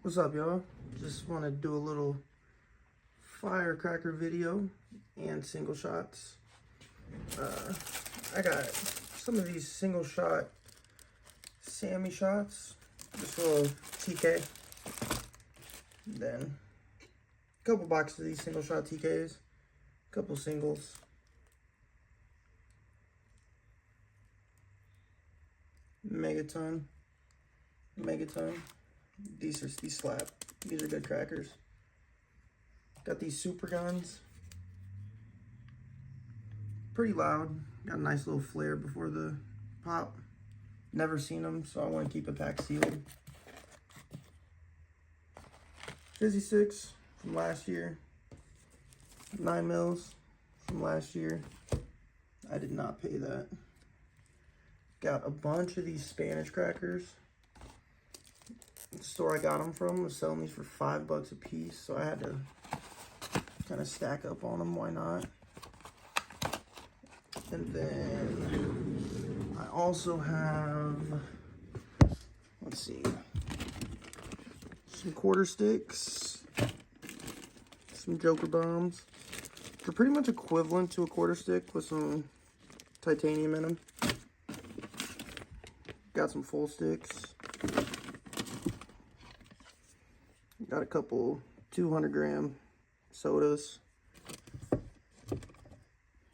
What's up, y'all? Just want to do a little firecracker video and single shots. I got some of these single shot Sammy shots, just a little TK. Then a couple boxes of these single shot TKs, a couple singles. Megaton. These slap. These are good crackers. Got these super guns. Pretty loud. Got a nice little flare before the pop. Never seen them, so I want to keep a pack sealed. Fizzy 6 from last year. 9 mils from last year. I did not pay that. Got a bunch of these Spanish crackers. The store I got them from was selling these for $5 a piece, so I had to kind of stack up on them. Why not? And then I also have, let's see, some quarter sticks, some Joker bombs. They're pretty much equivalent to a quarter stick with some titanium in them. Got some full sticks. Got a couple 200-gram sodas.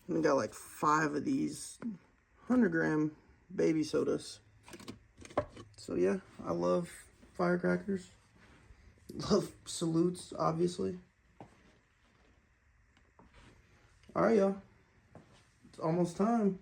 And got like 5 of these 100-gram baby sodas. So yeah, I love firecrackers. Love salutes, obviously. Alright, y'all. It's almost time.